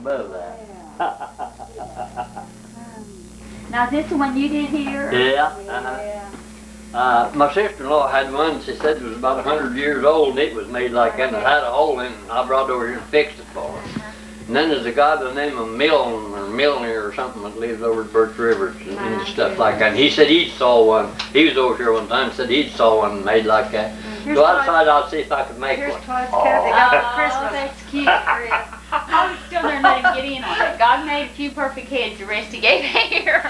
above that. Now, is this the one you did here? Yeah. My sister-in-law had one. She said it was about 100 years old, and it was made like that. And it had a hole in it. And I brought it over here and fixed it for her. And then there's a guy by the name of Milner or something that lives over at Birch River and stuff like that. And he said he saw one. He was over here one time and said he saw one made like that. So I decided I'd see if I could make one. Here's Clyde's cat they got for Christmas. That's cute, Chris. I was still there letting him get in on it. God made a few perfect heads, the rest he gave here.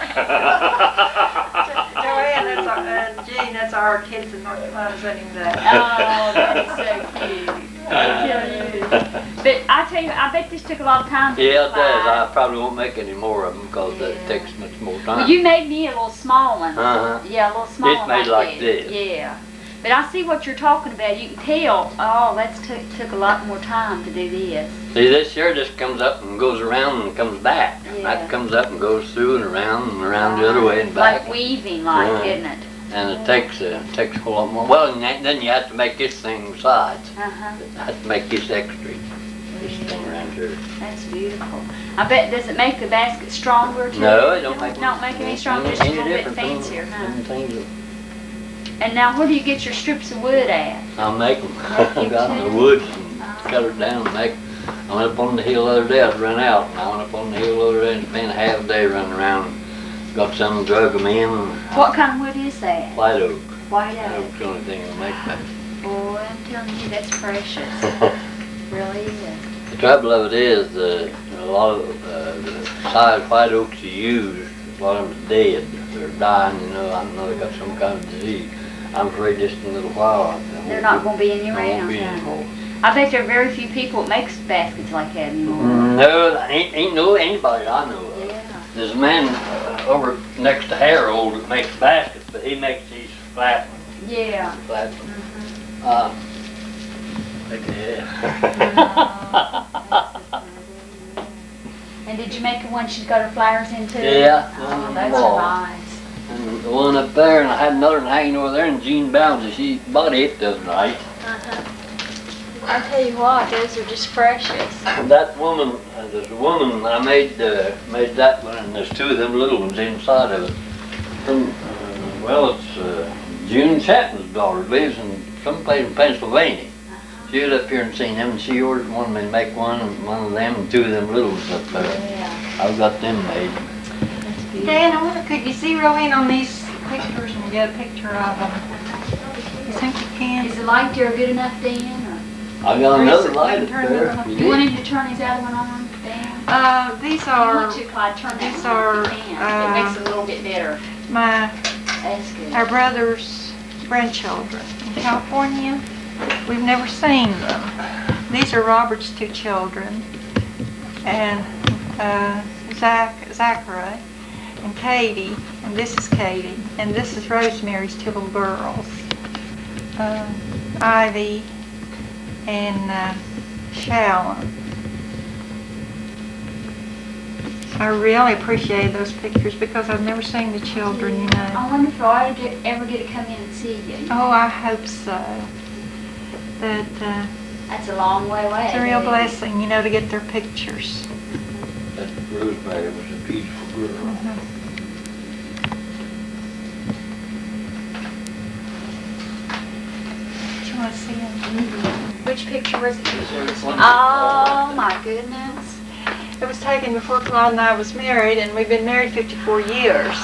Joanne, and Jean, that's our kids in North Carolina sending that. Oh, that is so cute. But I tell you, I bet this took a lot of time. Yeah, it does. I probably won't make any more of them because it takes much more time. Well, you made me a little small one. Yeah, a little small It's one. made like this. Yeah. But I see what you're talking about. You can tell, oh, that's took a lot more time to do this. See, this here just comes up and goes around and comes back. Yeah. That comes up and goes through and around the other way and back. Like weaving, like, isn't it? And it takes a whole lot more. Well, and then you have to make this thing sides. You have to make this extra. This thing around here. That's beautiful. I bet, does it make the basket stronger too? No, it don't make it any stronger, just a little bit fancier, huh? And now, where do you get your strips of wood at? I'll make them. I got in the woods and cut it down and make. I went up on the hill the other day. I'd run out. And I went up on the hill the other day and spent a half a day running around. Got some, drug them in. What kind of wood is that? White oak. White White oak. oak's the only thing that'll make that. Boy, I'm telling you, that's precious. Really is. The trouble of it is, a lot of the size white oaks you use, a lot of them's dead. They're dying, you know. I know they got some kind of disease. I'm afraid just in a little while. They're not going to be any around. Won't be anymore. I bet there are very few people that makes baskets like that anymore. No, ain't no anybody I know of. Yeah. There's a man over next to Harold that makes baskets, but he makes these flat ones. Yeah. Flat ones. And did you make the one she's got her flowers in too? Yeah. Oh, that's nice. And the one up there, and I had another one hanging over there, and Jean Bounds, she bought it the other night. I tell you what, those are just precious. And that woman, there's a woman, I made that one, and there's two of them little ones inside of it. From, it's June Chapman's daughter, lives in someplace in Pennsylvania. She was up here and seen them, and she ordered one to make one of them, and two of them little ones up there. Yeah. I've got them made. Dan, I wonder, could you see Rolene on these pictures and get a picture of them? You think you can? Is the light there good enough, Dan? I got another Chris, light up turn there. it on. You want him to turn his other one on, Dan? These I are want you, Clyde, turn that these one on are, if you can. It makes it a little bit better. That's good. our brother's grandchildren in California. We've never seen them. These are Robert's two children, and Zachary and Katie, and this is Katie, and this is Rosemary's two little girls, Ivy and Shallon. I really appreciate those pictures because I've never seen the children, you know. I wonder if I ever get to come in and see you. Oh, I hope so. But That's a long way away. it's a real blessing, you know, to get their pictures. That Rosemary was a beautiful girl. Do you want to see them? Which picture was it? Oh my goodness. It was taken before Clyde and I was married, and we've been married 54 years.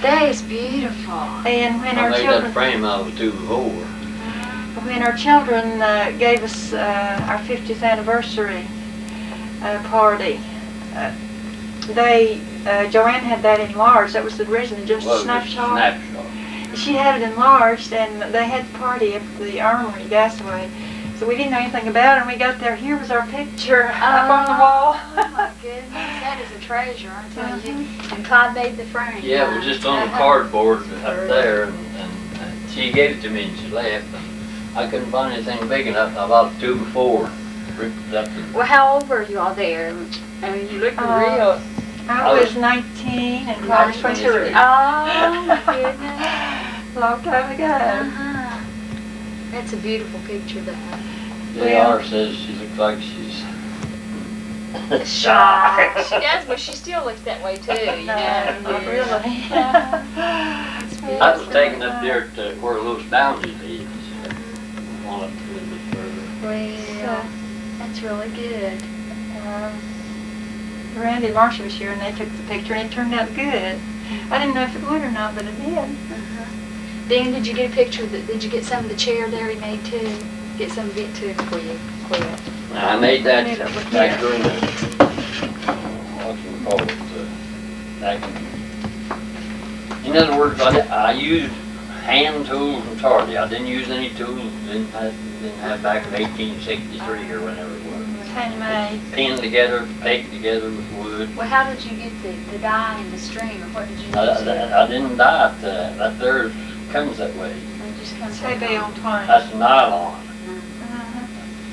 That is beautiful. And when I our made children, that frame I was too before. when our children gave us our 50th anniversary party, Joanne had that enlarged. That was the original, just a snapshot. She had it enlarged, and they had the party at the Armory, Gasaway. So we didn't know anything about it, and we got there. Here was our picture up on the wall. Oh my goodness, that is a treasure, I'm telling you. And Clyde made the frame. Yeah, it was just on the cardboard up there, and she gave it to me and she left. And I couldn't find anything big enough. I bought two before. Well, how old were you all there? I mean, you look real. I was 19 and Clyde was 23. Oh my goodness. Long time ago. That's a beautiful picture to have. JR says she looks like she's Shy. She does, but she still looks that way too, you know. Not really. I was taking up there to where Louis Bounty is. On up a little bit further. Well, that's really good. Randy and Marcia was here and they took the picture and it turned out good. I didn't know if it would or not, but it did. Dan, did you get a picture of did you get some of the chair there he made too? Get some of it too for you, Clyde. I made that back during the, what you call it, back in other words, I used hand tools and tardy. I didn't use any tools, didn't have back in 1863 or whenever it was. Handmade. Pinned together, pegged together with wood. Well, how did you get the dye and the string, or what did you use? I didn't dye it. That there comes that way. It just comes Hay bale twine. That's nylon.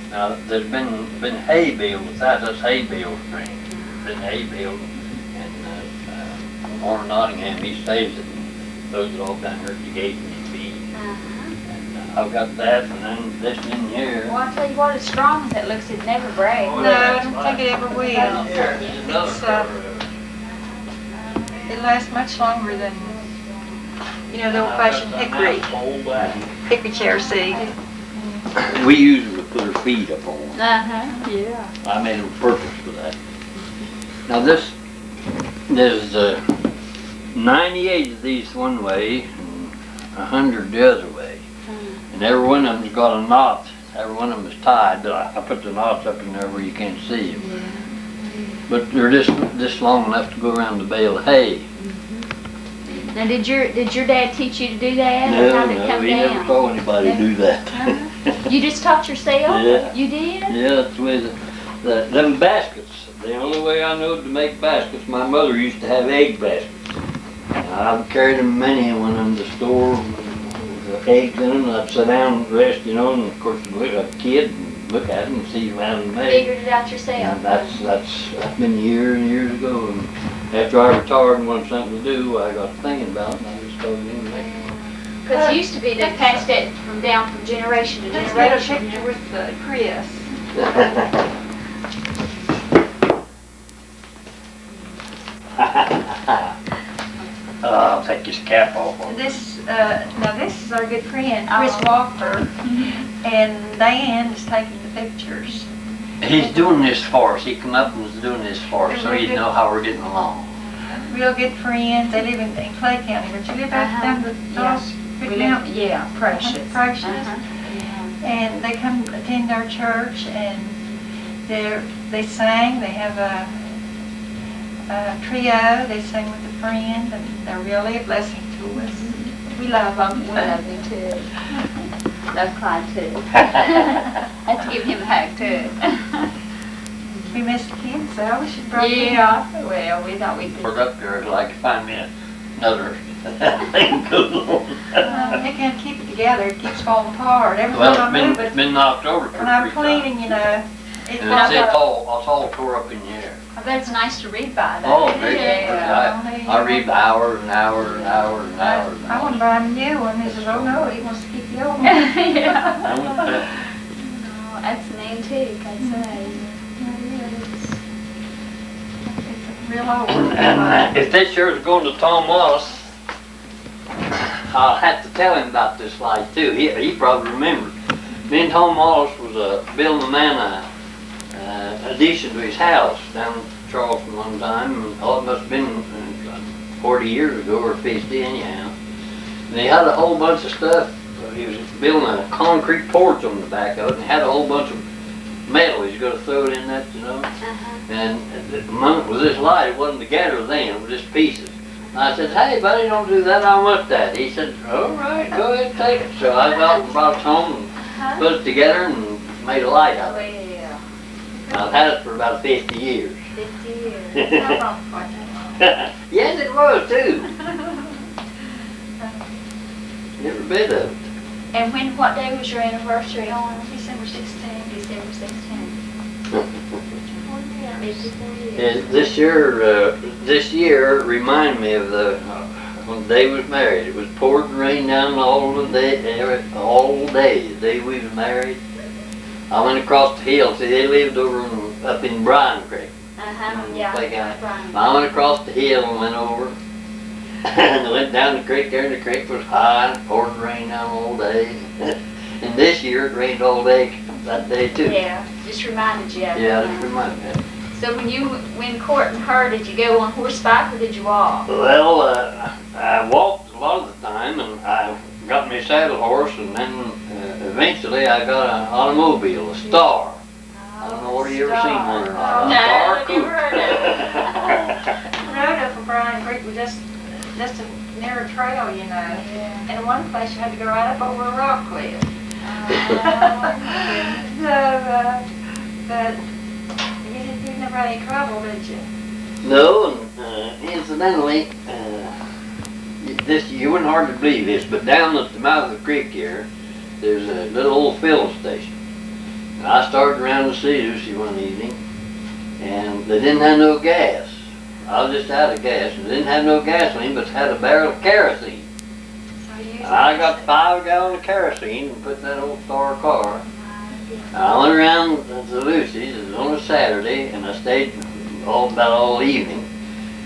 Now there's been hay bale with that. That's hay bale string. Been hay bale, and Warren Nottingham, he saves it and throws it all down here at the gate and you feed. And I've got that, and then this in here. Well, I tell you what, as strong as it looks, it never breaks. No, I don't think it ever will. It lasts much longer than, you know, the old-fashioned hickory chair seat. We usually put our feet up on. Yeah. I made them purpose for that. Now there's 98 of these one way and 100 the other way. And every one of them's got a knot. Every one of them is tied, but I put the knots up in there where you can't see them. But they're this long enough to go around the bale of hay. Now, did your dad teach you to do that? No, Or how did it come he down? never saw anybody do that. You just taught yourself? Yeah. You did? Yeah, that's the way them baskets. The only way I know to make baskets, my mother used to have egg baskets. I've carried them many and went in the store with the eggs in them. I'd sit down and rest, you know, and of course I'd look at a kid and look at them and see them how they made. Figured it out yourself. And that's been years and years ago. And after I retired and wanted something to do, I got thinking about it and I just started in making one. Because it used to be they passed it down from generation to Let's get a generation. picture with Chris. I'll take his cap off. Now this is our good friend, Chris Walker, and Diane is taking the pictures. He's doing this for us. He come up and was doing this for us, so he'd know how we're getting along. Real good friends. They live in Clay County. Don't you live out down the mountain? Yeah, Precious. Precious. And they come attend our church, and they sing. They have a trio. They sing with a friend, and they're really a blessing to us. We love them. We love him too. Love Clyde too. I have to give him a hug too. We missed the kids, so we should probably. Yeah, well, we thought we'd We're up there, I'd like to find me another thing goes on. They can't keep it together. It keeps falling apart. Every Well, time I move it's it, been knocked over when I'm 2 or 3 times. cleaning, you know, it And falls it's apart. all tore up in the air. I bet it's nice to read by though. Oh, very Yeah. I read hours and hours and hours and hours and I want to hours. buy a new one. He says, oh no, he wants to keep the old one. Yeah. I went back. Oh, that's an antique, I'd say. It's a real old one. And if this year is going to Tom Wallace, I'll have to tell him about this light too. He probably remembers. Me and Tom Wallace was building a man addition to his house down in Charleston one time. And, it must have been 40 years ago or 50 anyhow. And he had a whole bunch of stuff. He was building a concrete porch on the back of it, and he had a whole bunch of metal. He's going to throw it in that, you know. And the moment with this light, it wasn't together then, it was just pieces. And I said, hey buddy, don't do that, I want that. He said, all right, go ahead and take it. So I got it and brought it home and put it together and made a light out of it. I've had it for about 50 years. 50 years. Yes, it was too. Every bit of it. And what day was your anniversary on? December 16th. December 16th. 54 years. This year reminded me of when Dave was married. It was pouring rain down all the day the day we was married. I went across the hill. See, they lived up in Bryan Creek. Yeah. I went across the hill and went over. And went down the creek there, and the creek was high, and it poured rain down all day. And this year it rained all day that day too. Yeah, just reminded you of it. Yeah, just reminded me. So when courting her, did you go on horseback or did you walk? Well, I walked a lot of the time, and I got me a saddle horse, and then eventually I got an automobile, a Star. I don't know whether you ever seen one or not. No, Star I've never heard of it. The road up from Bryan Creek was just a narrow trail, you know. Yeah. And in one place you had to go right up over a rock cliff. But you never had any trouble, did you? No, and incidentally, you wouldn't hardly believe this, but down at the mouth of the creek here, there's a little old filling station. And I started around to see Lucy one evening, and they didn't have no gas. I was just out of gas, and they didn't have no gasoline, but had a barrel of kerosene. So you And I got 5 gallons of kerosene and put in that old Star car. And I went around to Lucy's, it was on a Saturday, and I stayed about all evening.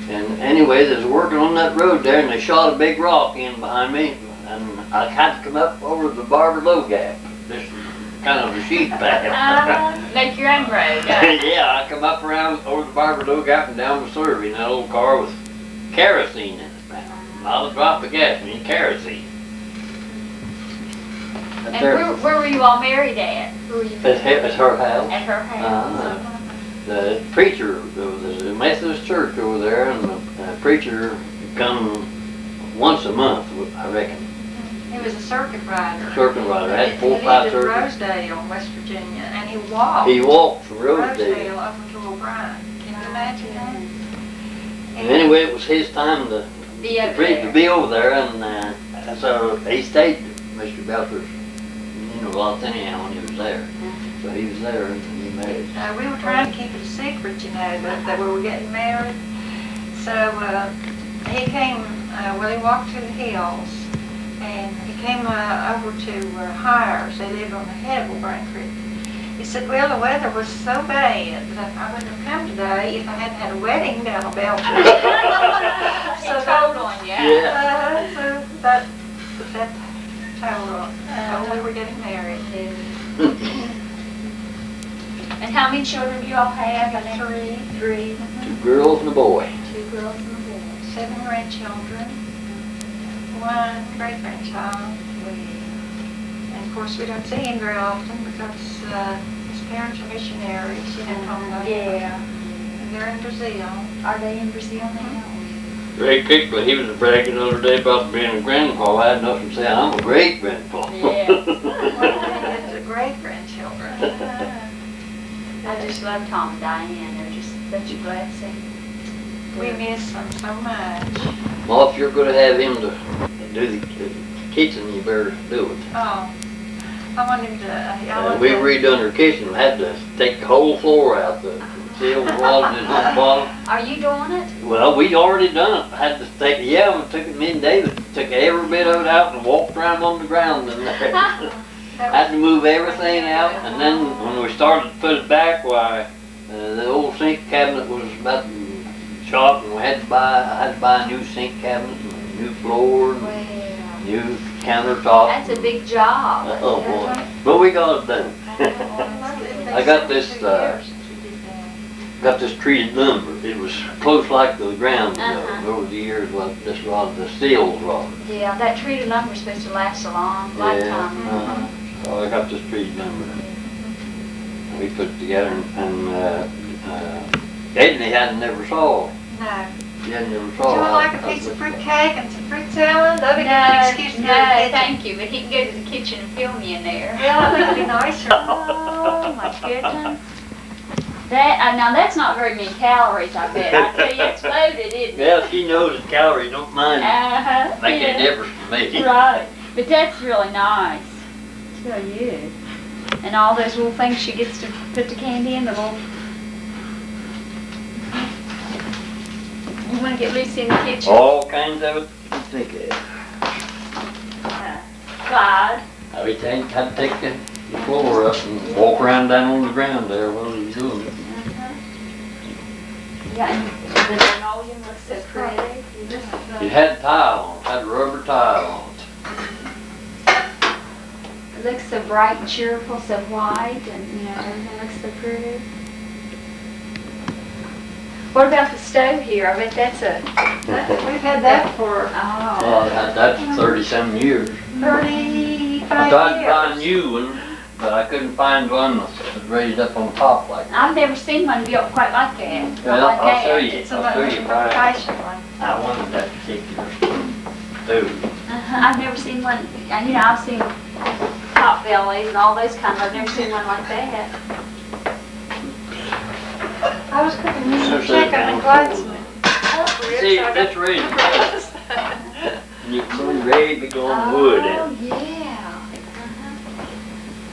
And anyway, they was working on that road there, and they shot a big rock in behind me, and I had to come up over the Barber Low Gap, this kind of a sheep path. Make your own road. Yeah, I come up around over the Barber Low Gap and down the Survey in that old car with kerosene in it now. Not a drop of gas, I mean kerosene. And where were you all married at? Where were you At her house. At her house. The preacher, there was a Methodist church over there, and the preacher come once a month, I reckon. He was a circuit rider. Circuit rider, had 4 or 5 He lived in circuits. Rosedale, West Virginia, and he walked. He walked from Rosedale. Rosedale up until O'Brien. Can you imagine that? And anyway, it was his time to be over there, and so he stayed Mr. Belcher's, a lot anyhow when he was there. So he was there and he married. We were trying to keep it a secret, that we were getting married. So he came, he walked to the hills, and he came over to Hires. They lived on the head of O'Brien Creek. He said, well, the weather was so bad that I wouldn't have come today if I hadn't had a wedding down in Belcher. So told on you. Yeah. So that told we were getting married. And how many children do you all have? Three. 2 girls and a boy. 2 girls and a boy. 7 grandchildren, 1 great-grandchild. And of course we don't see him very often because his parents are missionaries, Yeah. And they're in Brazil. Are they in Brazil now? Ray Kickley, he was bragging the other day about being a grandpa. I had nothing to say. I'm a great grandpa. Yes. It's a great-grandchildren. I just love Tom and Diane. They're just such a blessing. We miss them so much. Well, if you're going to have him to do the kitchen, you better do it. Oh, I want him to. We redone her kitchen. Had to take the whole floor out. The ceiling was on the bottom. Are you doing it? Well, we already done it. Had to take. Yeah, we took it. Me and David took every bit of it out and walked around on the ground in there. Had to move everything out, and then when we started to put it back, why, the old sink cabinet was about shot, and I had to buy a new sink cabinet, and a new floor, and new countertop. That's a big job. Oh boy, but we got it done. I got this treated lumber. It was close like the ground over the years. Like this rod, the steel's rod. Yeah, that treated lumber is supposed to last a long lifetime. So I got this treated lumber. We put it together, and Edney hadn't never saw. No. He hadn't never Would saw. you like a piece of fruit cake and some fruit salad? That'd be No, good excuse to go to the kitchen. thank you, but he can go to the kitchen and film me in there. Well, I think it'd be nicer. Oh my goodness. That now that's not very many calories, I bet. I tell you, it's loaded, isn't it? Yeah, she knows that calories don't mind make any difference to me. Right, but that's really nice. Tell you. And all those little things she gets to put the candy in, the little. You want to get Lucy in the kitchen? All kinds of it you think of. Clyde. We had to take the floor up and walk around down on the ground there while he was doing it. Yeah, and the linoleum looks so pretty. It had tile on it, had rubber tile on it. It looks so bright and cheerful, so white, and everything looks so pretty. What about the stove here? I bet that's We've had that for Well, that's 30-some years. 35 I tried to years. buy a new one, but I couldn't find one that was raised up on top like that. I've never seen one built quite like that. Well, Like I'll show that. you. It's a I'll much show you more mine. fashion one. I wanted that particular stove. I've never seen one. I've seen pot bellies and all those kinds. I've never seen one like that. I was cooking So chicken and Clyde's See, that's ready. And you can ready to go on wood. Oh, yeah.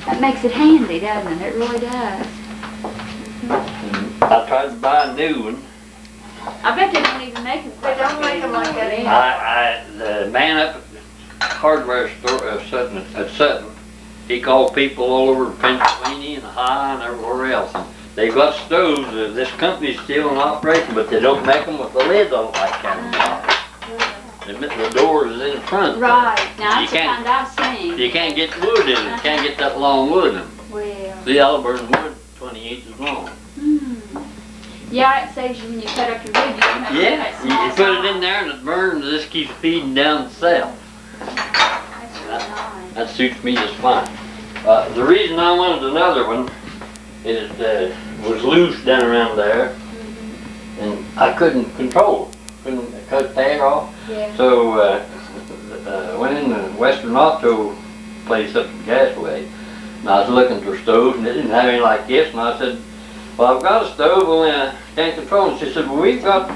That makes it handy, doesn't it? It really does. I tried to buy a new one. I bet they don't even make them. They don't make them like that anymore. The man up at the hardware store at Sutton, he called people all over Pennsylvania and Ohio and everywhere else. And they got stoves. This company's still in operation, but they don't make them with the lid on like that. The doors is in the front. Right. Now, You that's the kind I've seen. You can't get wood in it. You can't get that long wood in it. Well. The Albertan wood, 20 inches long. Yeah, it saves you when you cut up your wood. You don't have to Yeah, cut you small put it in size. there and it burns. It just keeps feeding down the cell. That's really nice. That suits me just fine. The reason I wanted another one is it was loose down around there, and I couldn't control it. Couldn't cut the air off. Yeah. So went in the Western Auto place up the gasway, and I was looking for stoves, and they didn't have any like this. And I said, "Well, I've got a stove, only I can't control it." She said, "Well, we've got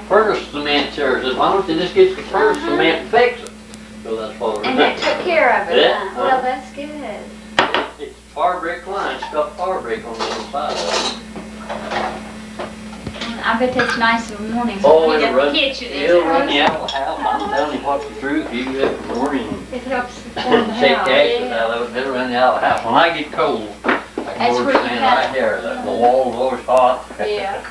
furnace cement here." I said, "Why don't you just get the furnace cement and fix it?" So that's what we're And that took care of it. Yeah. Huh? Well, that's good. It's fire brick line. It's got fire brick on the inside of it. I bet that's nice in the morning. Oh, when you it'll get run, the kitchen. it'll run you out of the house. I'm telling you what the truth. You get up in the morning It helps to and form the shake house. the ashes out of it, it'll run you out of the house. When I get cold, I That's can go where to you stand have- right there. The wall's always hot. Yeah.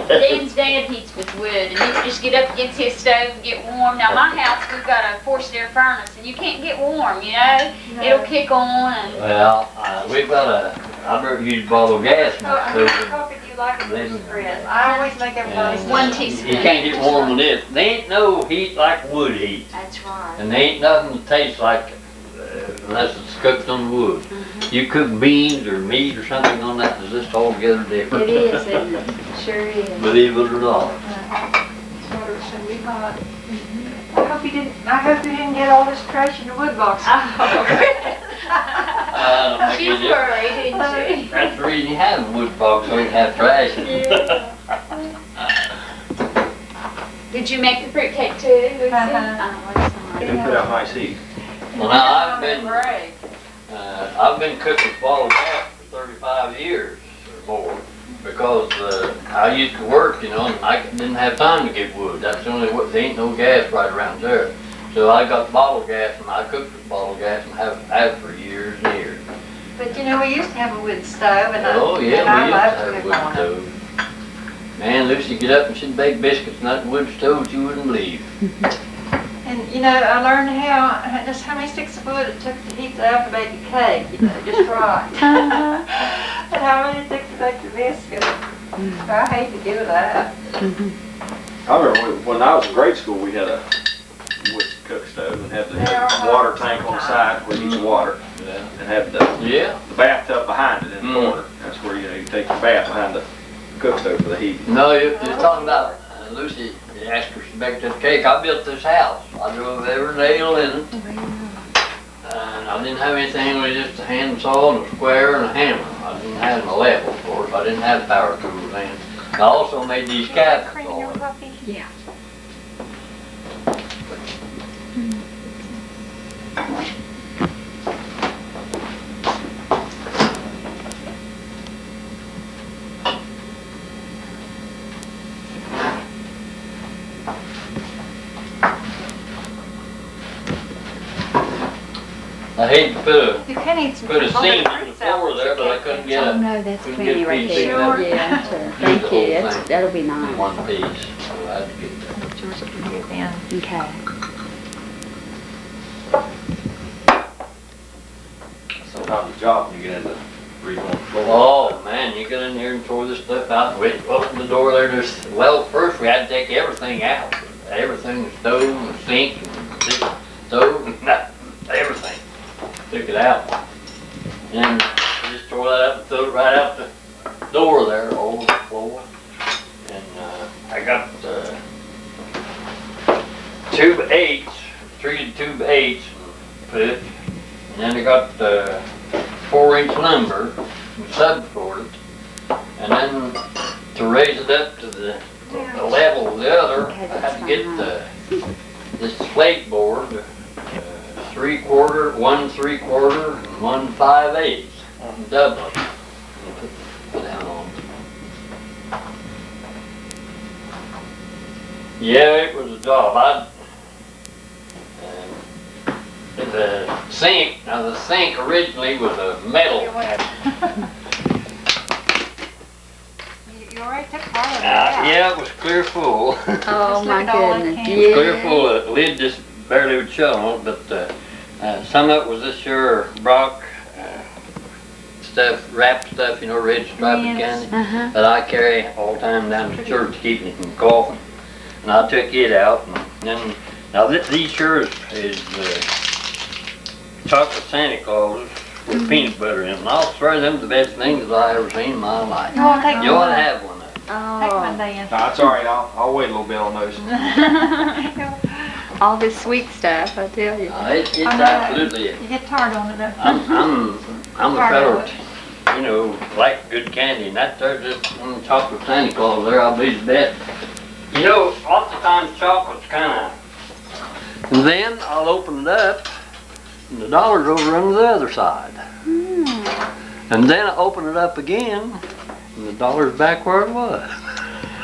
Dan's dad heats with wood, and you can just get up against his stove and get warm. Now, my house, we've got a forced air furnace, and you can't get warm, It'll kick on, and Well, we've got I better use bottled gas. So, how So much coffee do you like in this bread? I always make everybody Yeah. one you teaspoon. can't get warm with this. There ain't no heat like wood heat. That's right. And there ain't nothing that tastes like it unless it's cooked on wood. You cook beans or meat or something on that, it's just altogether different. It is, isn't it? Sure is. Believe it or not. Water should be hot. I hope you didn't get all this trash in the wood box. I don't think She's it is. worried, isn't she? That's the reason you have a wood box, so you can have trash. Did you make the fruitcake too, Lucy? Uh-huh. Oh, that's nice. They put out nice heat. Well, now Great. I've been cooking bottled gas for 35 years or more because I used to work, and I didn't have time to get wood. That's the only there ain't no gas right around there. So I got bottled gas, and I cooked with bottled gas and have had it for years and years. But we used to have a wood stove, and Oh yeah, and I we used to loved have a to wood cook on it. stove. Man, Lucy, get up and she'd bake biscuits and that wood stove you wouldn't believe. And I learned just how many sticks of wood it took to heat the alphabet cake, just right. And how many sticks to bake the biscuit. I hate to do that. I remember when I was in grade school, we had a wood cook stove and had the water tank on the side where you use water, Yeah. and had the bathtub behind it in the corner. That's where you take your bath behind the cook stove for the heat. No, you're talking about Lucy. You asked her to bake this cake. I built this house. I drove every nail in it. And I didn't have anything. It was just a handsaw and a square and a hammer. I didn't have a level, of course. I didn't have power tools then. I also made these cabinets Cream in all your in. coffee? Yeah. I hate to You can eat some put a fruit seam in the fruit floor salads, there, you but I can't couldn't eat get Oh, a no, that's Couldn't plenty get right piece there. Sure. Yeah, sure. Use Thank the whole you. That's, thing. that'll be nice. one piece, so I had to get that. But yours will be good then. Okay. Sometimes the job when you get into redoing the floor. Oh, man, you get in here and tore this stuff out, and we opened the door there, well, first we had to take everything out. Everything, the stove, the sink, and the stove, and everything. Took it out. And we just tore that up and threw it right out the door there, all over the floor. And I got tube 8s, treated tube 8s put, and then I got 4-inch lumber and subfloored it. And then to raise it up to the level of the other, I had to get this flake board, 3/4, 1 3/4, and 1 5/8, double it, and put down on. Yeah, it was a job. The sink, now the sink originally was a metal. You already took part of it out. Yeah, it was clear full. Oh, my look at all that goodness. candy. Yeah. Clear full, the lid just barely would show on it, but some of it was this here Brock stuff, wrapped stuff, you know, red striped Yes. candy Uh-huh. that I carry all the time down to church to keep me from coughing. And I took it out, and then, now these here is chocolate Santa Claus with peanut butter in them. And I'll swear them the best things I ever seen in my life. You want to take You ought to one? have one of them. Take one, Oh, Dan. No, it's all right. I'll wait a little bit on those. all this sweet stuff, I tell you. It's I know. absolutely it. You get tired on it though. I'm a fellow, you know, like good candy, and that there's just chocolate Santa Claus there, I'll be the best. You know, lots of times chocolate's kinda, and then I'll open it up, and the dollar's over on the other side. And then I open it up again, and the dollar's back where it was.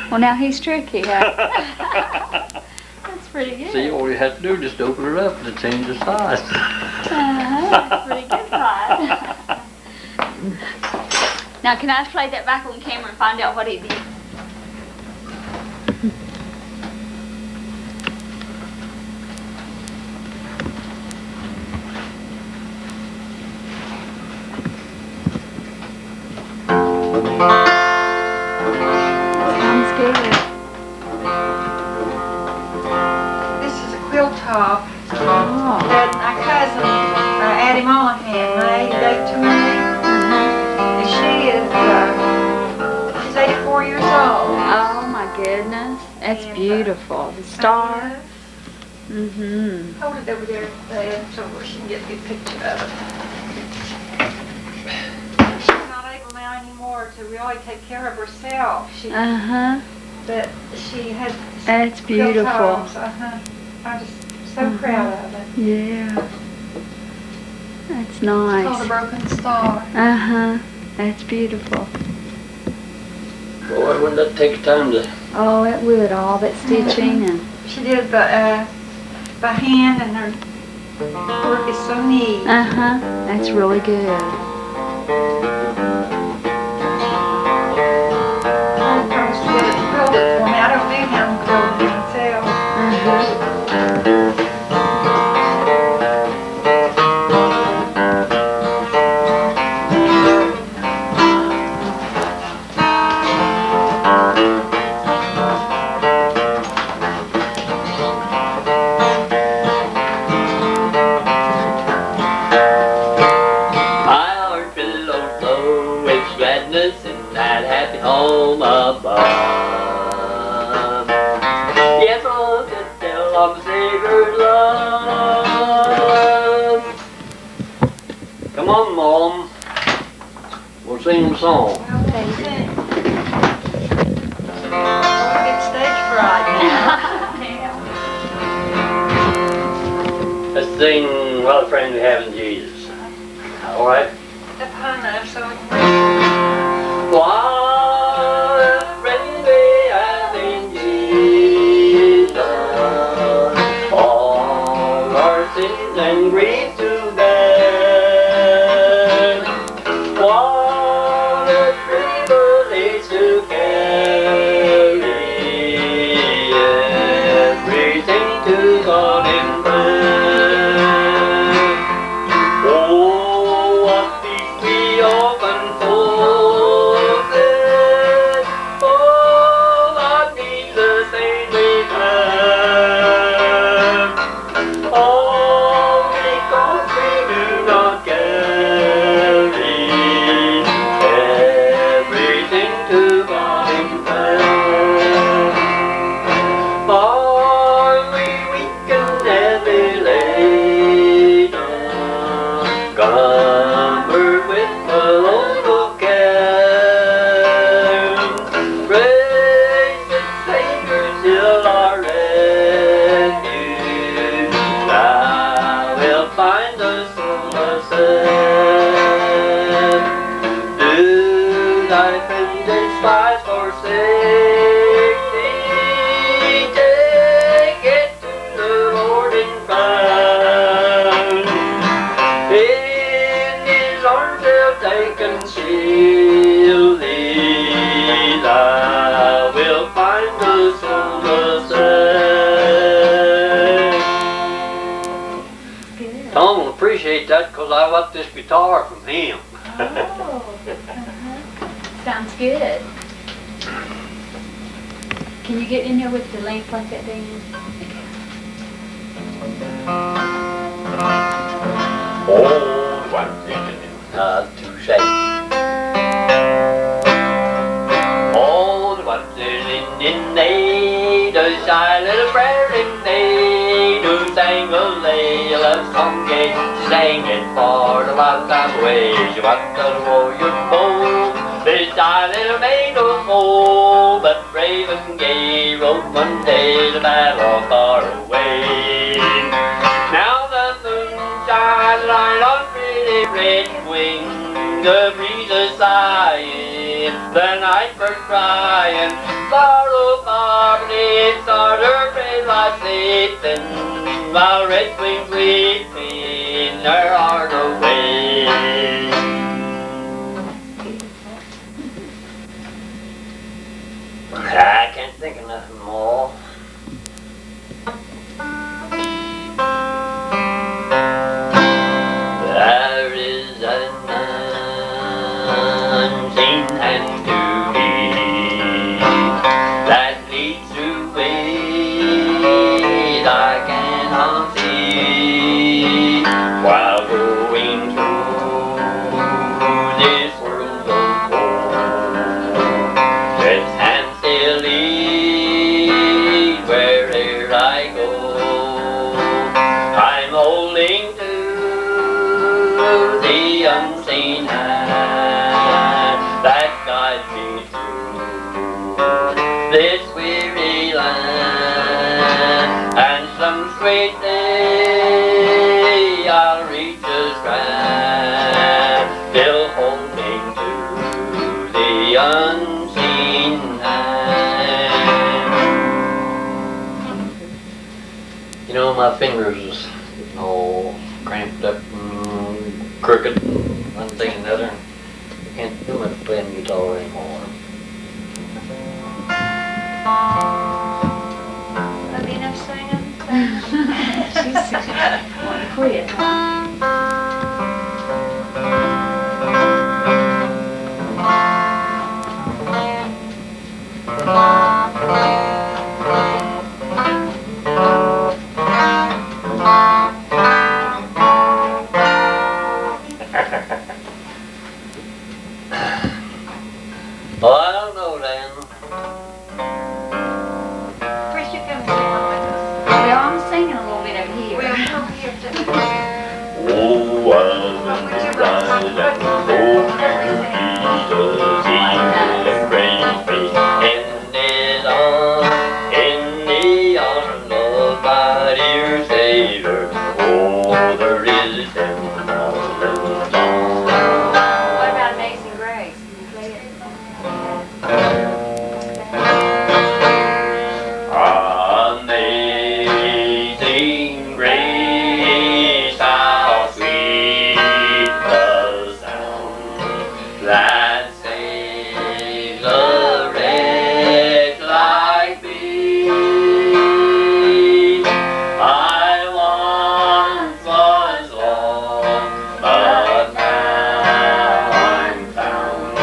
Well, now he's tricky, huh? That's pretty good. See, all you have to do is just open it up to change the size. That's pretty good, Clyde. Now, can I play that back on camera and find out what he did? Sounds good. This is a quilt top Oh. that my cousin, Addie Mollahan, made, gave to me. And she's 84 years old. Oh my goodness, that's beautiful. The star. Mm-hmm. Hold it over there, Dad, so she can get a good picture of it. She's not able now anymore to really take care of herself. Uh-huh. But she had That's quilt beautiful. tops, I'm just so proud of it. Yeah. That's It's called nice. a broken star. Uh-huh. That's beautiful. Boy, wouldn't that take time to, Oh, it would, all that stitching and... She did it by hand, and her work is so neat. Uh-huh. That's really good. I promised to get it quilted for me. I don't do hand quilting myself. Uh-huh. my heart below flow with gladness in that happy home above. Yes, all to tell of the Savior's love. Come on, Mom. We'll sing a song. Well, let's sing. I get stage fright now. Let's sing What a Friend We Have in Jesus. All right? Up high enough so I can What a friend we have in Jesus. All our sins and griefs to bear. Tom will appreciate that because I bought this guitar from him. Oh. Sounds good. Can you get in there with the length like that, Dan? Oh, what to say? Oh, what's in day? The shy little prairie day. To sing a lay, love song gay. Sang it for the lifetime way. She walked the warrior bold. This shy little maid was old, but brave and gay. Rode one day to battle far away. Now the moon shines right on pretty red wing. The breeze is sighing, the night bird crying. Far, oh far beneath stars her brave light sleeping, while red wings weeping her heart away. I can't think of nothing more. There is an unseen hand to me that leads through ways I cannot see, while going through this world of gold. Its hand still lead wherever I go. I'm holding to the unseen hand that guides me through this weary land, and some sweet day I'll reach the strand, still holding to the unseen hand. You know, my fingers is all cramped up and crooked and one thing and another. I can't do much playing guitar anymore. Alina singing? She's want to quit. Well, I don't know, Dan. Chris, you come and sing one with us. Well, I'm singing a little bit over here. Well, come here too. Oh, What would you like to sing? In the arms of my dear Savior, oh, there is heaven all alone. What about Amazing Grace? Can you play it? Amazing grace, how sweet the sound that saves a wretch like me. I once was lost, but now I'm found.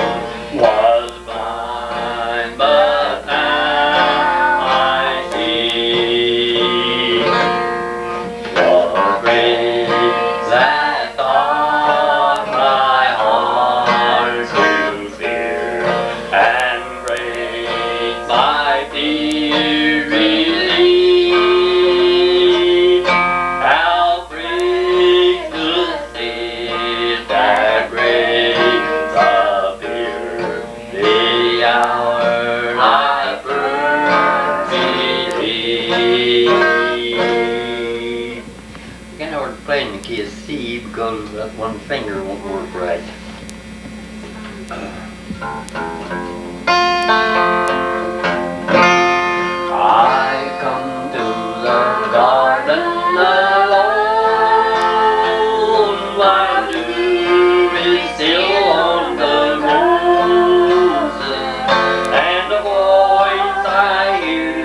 Was blind, but now I see. What grace that taught my heart to fear, and grace my fear relieved. How precious is that grace appeared the hour I first believed. Again, I was playing the key of C because that one finger won't work right. I come to the garden alone while dew is still on the roses, and the voice I hear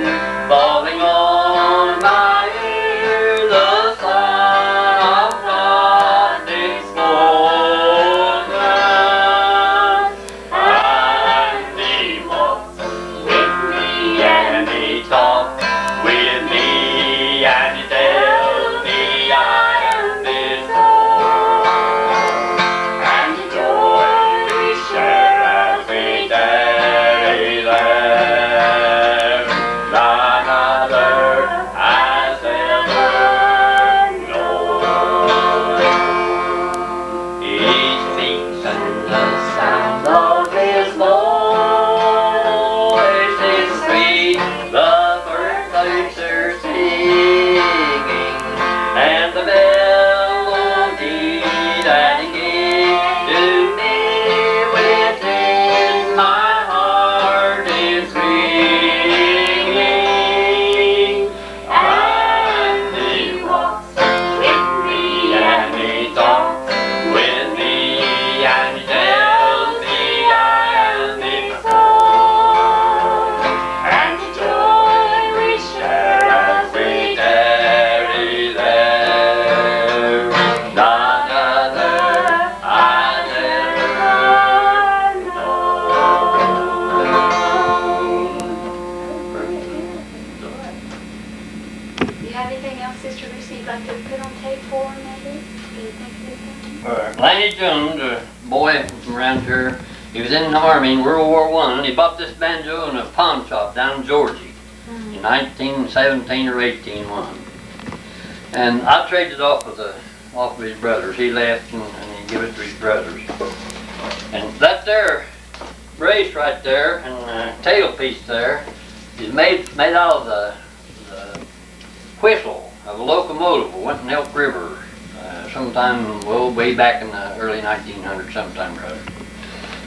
have anything else, Sister Lucy, you'd like to put on tape for him, maybe? Do you think of anything? Lanny Jones, a boy from around here, he was in the Army in World War I, and he bought this banjo in a pawn shop down in Georgia in 1917 or 18. And I traded it off of his brothers. He left and he gave it to his brothers. And that there brace right there and the tailpiece there is made out of the whistle of a locomotive that went in Elk River sometime, well, way back in the early 1900s, sometime or other.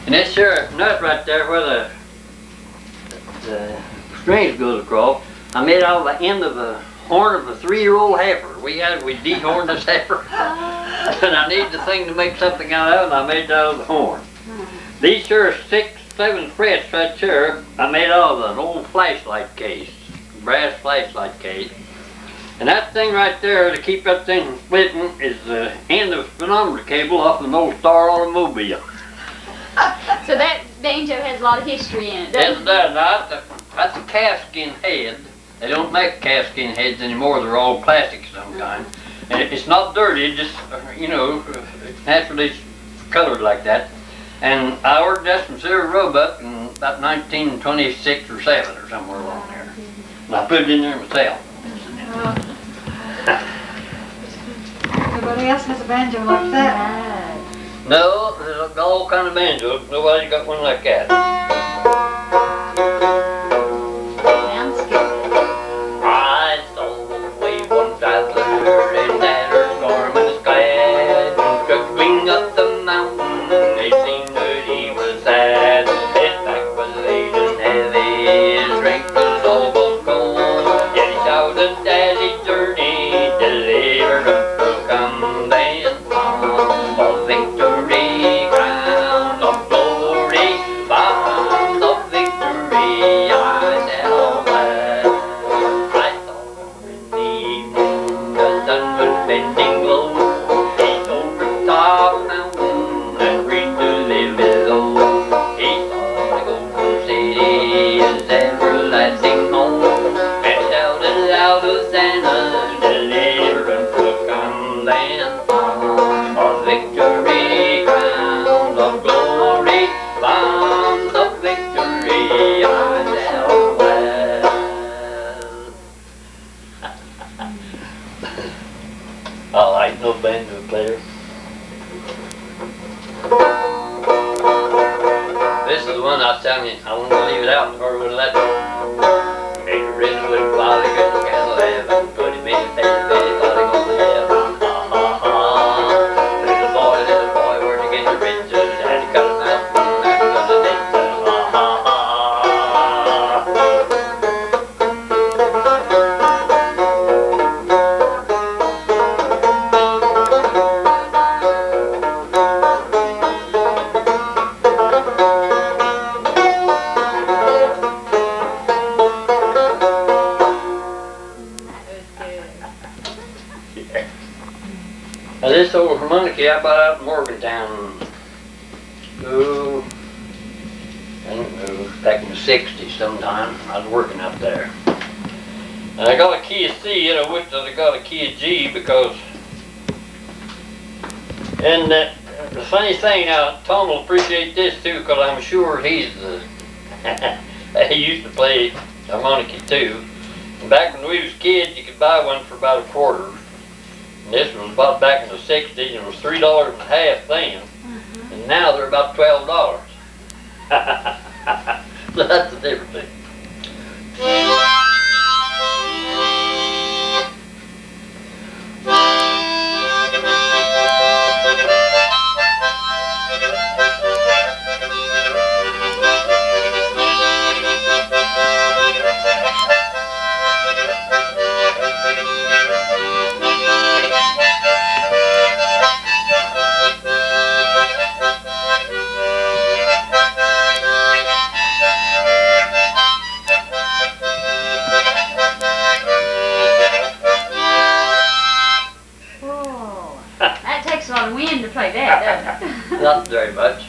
And this here nut right there where the strings goes across, I made out of the end of the horn of a 3-year-old heifer. We dehorned this heifer. And I needed the thing to make something out of it, and I made it out of the horn. These here 6, 7 frets right here, I made out of an old flashlight case, brass flashlight case. And that thing right there, to keep that thing from splitting, is the end of the speedometer cable off an old Star automobile. So that banjo has a lot of history in it, doesn't it? That's a calfskin head. They don't make calfskin heads anymore. They're all plastic of some kind. And it's not dirty, it's just, naturally colored like that. And I ordered that from Sarah Roebuck in about 1926 or 7 or somewhere along there. And I put it in there myself. Nobody else has a banjo like that. No, there's all kind of banjos. Nobody's got one like that. Sounds good. I saw way one traveler in tattered garments clad, struggling up the mountain. It seemed that he was sad. His back was laden heavy, his strength was almost gone. Yet he shouted as he journeyed, deliverance will come then. Of victory, crown of glory, bound of victory, I shall wear. I saw her in the evening, the sun was bending low. He told her top mountain and reached to live below. He saw the golden city, his everlasting home, and shouted loud Hosanna, deliverance will come then. Of victory, crown of glory, bound of victory, I shall wear. I like no banjo player. This is the one I was telling you, I wanted to leave it out or would have let it. Make a redwood while he got the candle heaven, put him in a bed, thought he gonna have. Little boy, where'd you get your riches? Had to cut him out from after the ditches. Now this old harmonica I bought out in Morgantown, I don't know, back in the 60s sometime. I was working out there. And I got a key of C and I wish that I got a key of G because, and the funny thing now, Tom will appreciate this too because I'm sure he's he used to play harmonica too. And back when we was kids you could buy one for about $0.25. And this was bought back in the 60s and it was $3 and a half then. And now they're about $12. So that's the difference thing. That takes a lot of wind to play that, doesn't it? Not very much.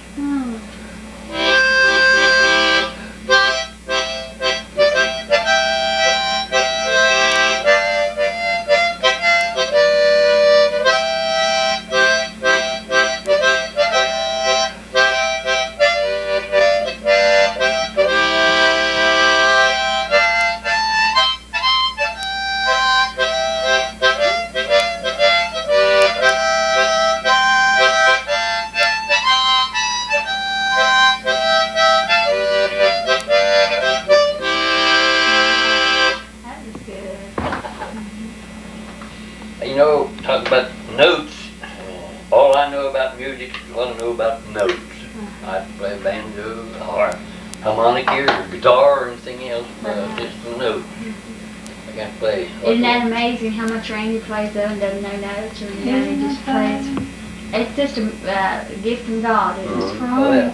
know, talk about notes. All I know about music is what I know about notes. I can play banjo or harmonica or guitar or anything else, but just the notes. I can't play. Isn't that amazing how much Randy plays though and doesn't know notes? He just plays. It's just a gift from God. It is. Right.